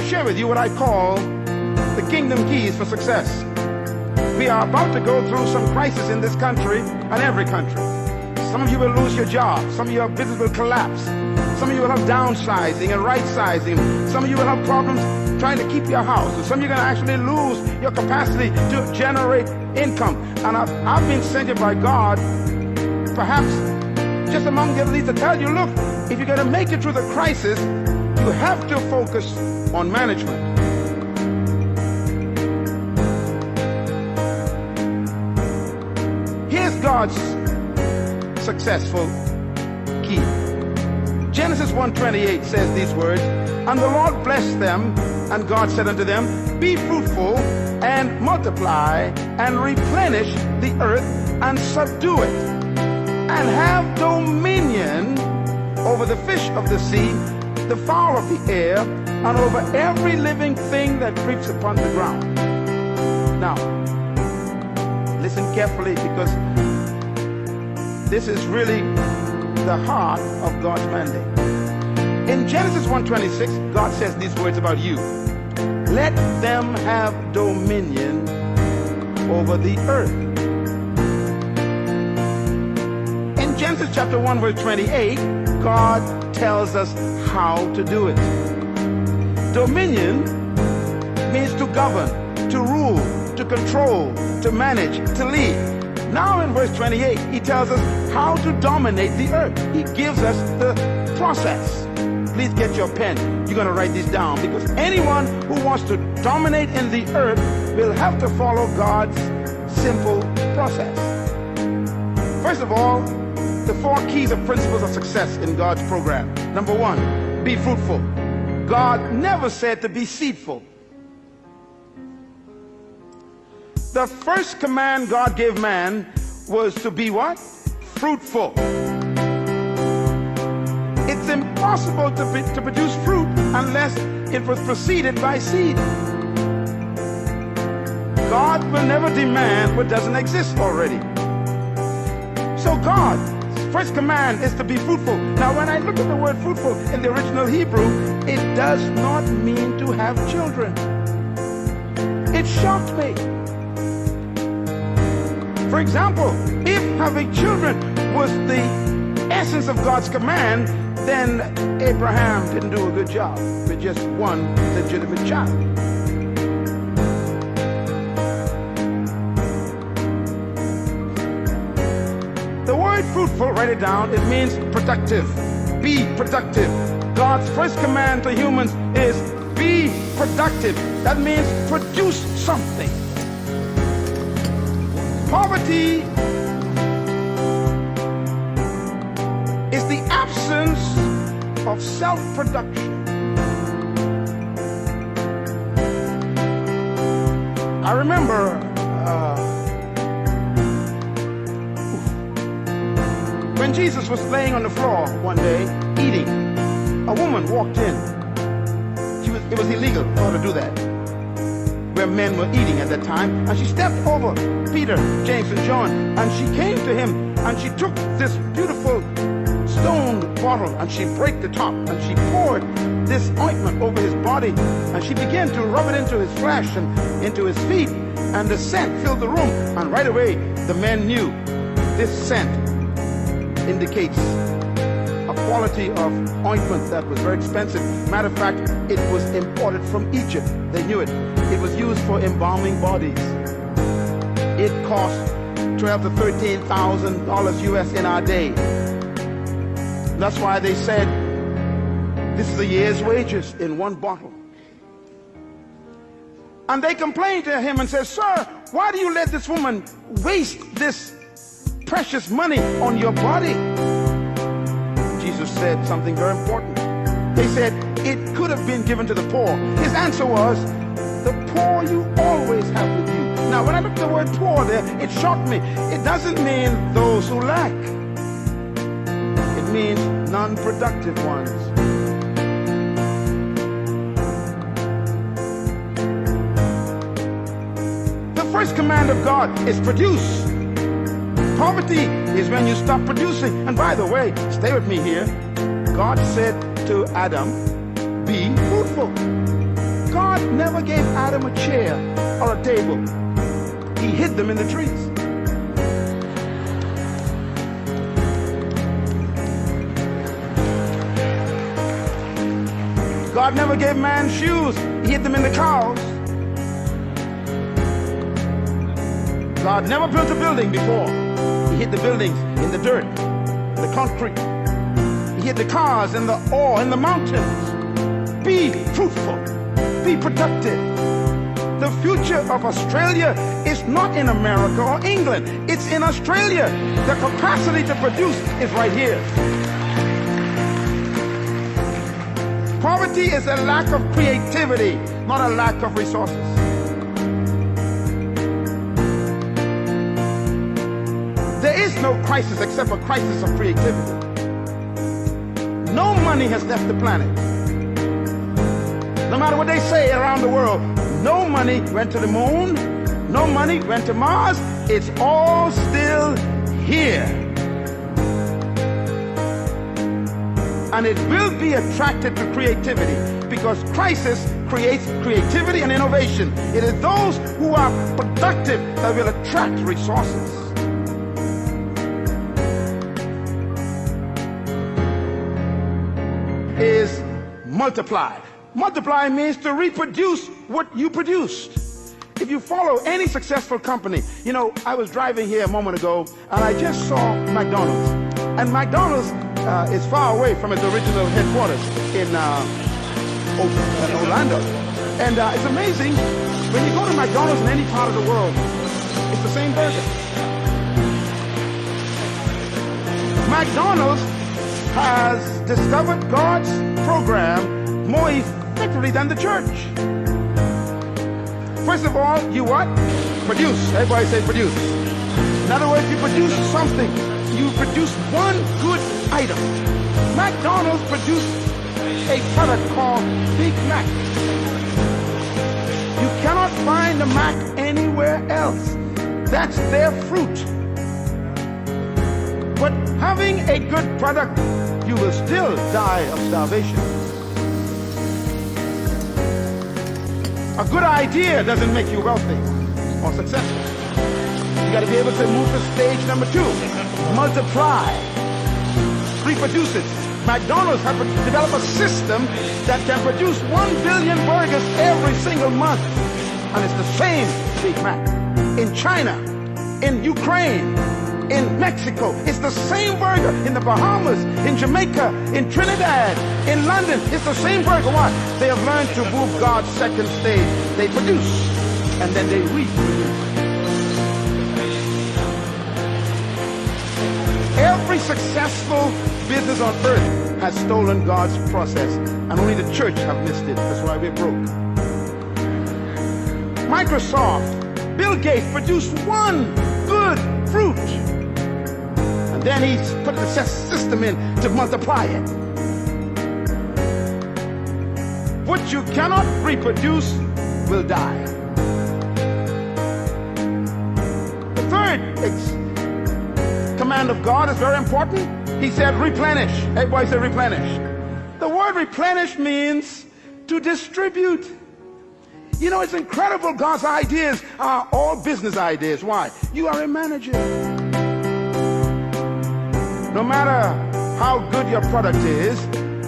to share with you what I call the kingdom keys for success. We are about to go through some crisis in this country and every country. Some of you will lose your job. Some of your business will collapse. Some of you will have downsizing and right-sizing. Some of you will have problems trying to keep your house. And some of you are going to actually lose your capacity to generate income. And I've been sent here by God, perhaps just among the other leaders, to tell you, look, if you're going to make it through the crisis, you have to focus on management. Here's God's successful key. Genesis 1:28 says these words, and the Lord blessed them, and God said unto them, be fruitful and multiply and replenish the earth and subdue it, and have dominion over the fish of the sea, the fowl of the air, and over every living thing that creeps upon the ground. Now, listen carefully, because this is really the heart of God's mandate. In Genesis 1:26, God says these words about you. Let them have dominion over the earth. In Genesis chapter 1 verse 28, God tells us how to do it. Dominion means to govern, to rule, to control, to manage, to lead. Now in verse 28, he tells us how to dominate the earth. He gives us the process. Please get your pen. You're going to write these down, because anyone who wants to dominate in the earth will have to follow God's simple process. First of all, the 4 keys of principles of success in God's program. Number 1, be fruitful. God never said to be seedful. The first command God gave man was to be what? Fruitful. It's impossible to produce fruit unless it was preceded by seed. God will never demand what doesn't exist already. So God's first command is to be fruitful. Now when I look at the word fruitful in the original Hebrew, it does not mean to have children. It shocked me. For example, if having children was the essence of God's command, then Abraham didn't do a good job with just one legitimate child. The word fruitful, write it down, it means productive. Be productive. God's first command to humans is be productive. That means produce something. Poverty is the absence of self-production. I remember when Jesus was laying on the floor one day eating, a woman walked in. It was illegal for her to do that, where men were eating at that time, and she stepped over Peter, James, and John, and she came to him, and she took this beautiful stone bottle, and she broke the top, and she poured this ointment over his body, and she began to rub it into his flesh and into his feet, and the scent filled the room, and right away the men knew this scent indicates a quality of ointment that was very expensive. Matter of fact, it was imported from Egypt. They knew it. It was used for embalming bodies. It cost $12,000 to $13,000 US in our day. That's why they said this is a year's wages in one bottle. And they complained to him and said, sir, why do you let this woman waste this precious money on your body? Jesus said something very important. They said it could have been given to the poor. His answer was, the poor you always have with you. Now when I look at the word poor there, it shocked me. It doesn't mean those who lack. It means non-productive ones. The first command of God is produce. Poverty is when you stop producing. And by the way, stay with me here. God said to Adam, be fruitful. God never gave Adam a chair or a table. He hid them in the trees. God never gave man shoes. He hid them in the cows. God never built a building before. He hid the buildings in the dirt, the concrete. He hid the cars in the ore, in the mountains. Be fruitful. Be productive. The future of Australia is not in America or England. It's in Australia. The capacity to produce is right here. Poverty is a lack of creativity, not a lack of resources. There is no crisis except a crisis of creativity. No money has left the planet. No matter what they say around the world, no money went to the moon, no money went to Mars. It's all still here. And it will be attracted to creativity because crisis creates creativity and innovation. It is those who are productive that will attract resources. Is multiply. Multiply means to reproduce what you produced. If you follow any successful company, you know, I was driving here a moment ago and I just saw McDonald's. And McDonald's is far away from its original headquarters in Orlando. And it's amazing, when you go to McDonald's in any part of the world, it's the same burger. McDonald's has discovered God's program more effectively than the church. First of all, you what? Produce. Everybody say produce. In other words, you produce something. You produce one good item. McDonald's produced a product called Big Mac. You cannot find the Mac anywhere else. That's their fruit. But having a good product, you will still die of starvation. A good idea doesn't make you wealthy or successful. You got to be able to move to stage number 2. Multiply. Reproduce it. McDonald's have developed a system that can produce 1 billion burgers every single month. And it's the same Big Mac. In China, in Ukraine, in Mexico, it's the same burger. In the Bahamas, in Jamaica, in Trinidad, in London, it's the same burger. Why? They have learned to move God's second stage. They produce and then they reproduce. Every successful business on earth has stolen God's process, and only the church have missed it. That's why we're broke. Microsoft, Bill Gates produced one good fruit. And then he put the system in to multiply it. What you cannot reproduce will die. The third command of God is very important. He said replenish. Everybody say replenish. The word replenish means to distribute. You know, it's incredible. God's ideas are all business ideas. Why? You are a manager. No matter how good your product is,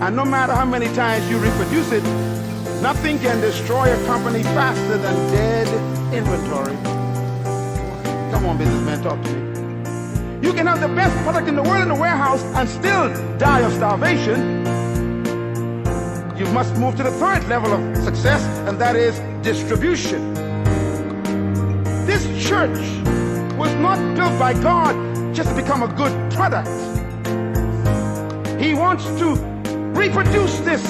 and no matter how many times you reproduce it, nothing can destroy a company faster than dead inventory. Come on, businessman, talk to me. You can have the best product in the world in the warehouse and still die of starvation. You must move to the third level of success, and that is distribution. This church was not built by God just to become a good product. He wants to reproduce this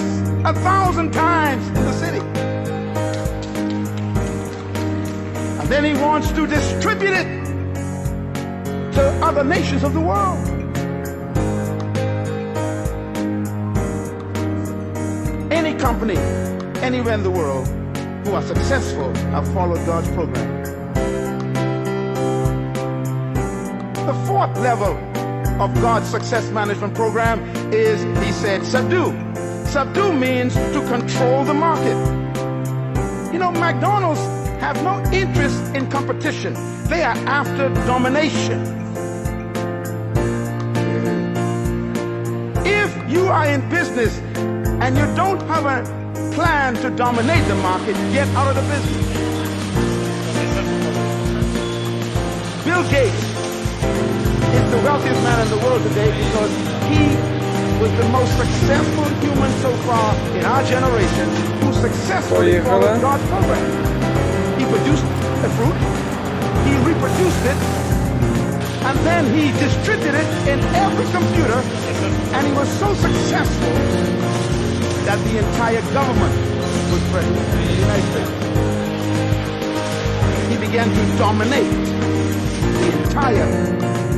1,000 times in the city. And then he wants to distribute it to other nations of the world. Any company, anywhere in the world, who are successful have followed God's program. The fourth level of God's success management program is, he said, subdue. Subdue means to control the market. You know, McDonald's have no interest in competition. They are after domination. If you are in business and you don't have a plan to dominate the market, get out of the business. Bill Gates is the wealthiest man in the world today because he was the most successful human so far in our generation who successfully followed God's program. He produced a fruit, he reproduced it, and then he distributed it in every computer, and he was so successful that the entire government was present in the United States. He began to dominate the entire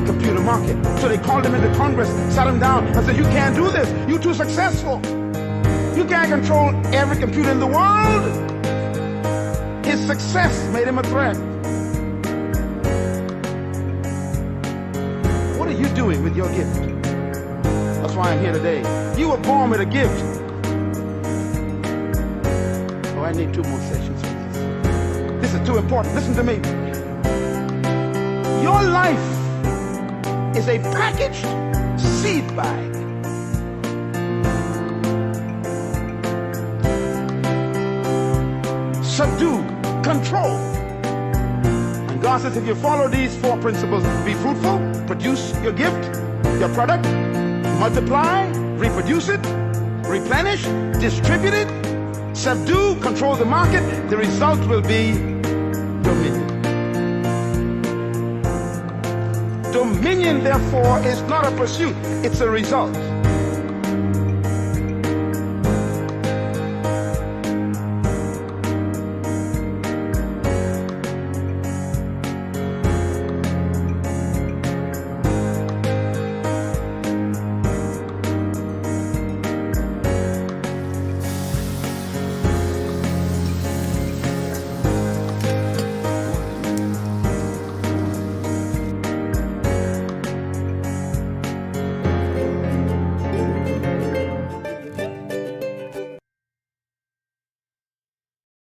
computer market. So they called him into Congress, sat him down, and said, you can't do this. You're too successful. You can't control every computer in the world. His success made him a threat. What are you doing with your gift? That's why I'm here today. You were born with a gift. Oh, I need 2 more sessions for this. This is too important. Listen to me. Your life is a packaged seed bag. Subdue, control. And God says if you follow these 4 principles, be fruitful, produce your gift, your product, multiply, reproduce it, replenish, distribute it, subdue, control the market, the result will be dominion. Dominion, therefore, is not a pursuit, it's a result.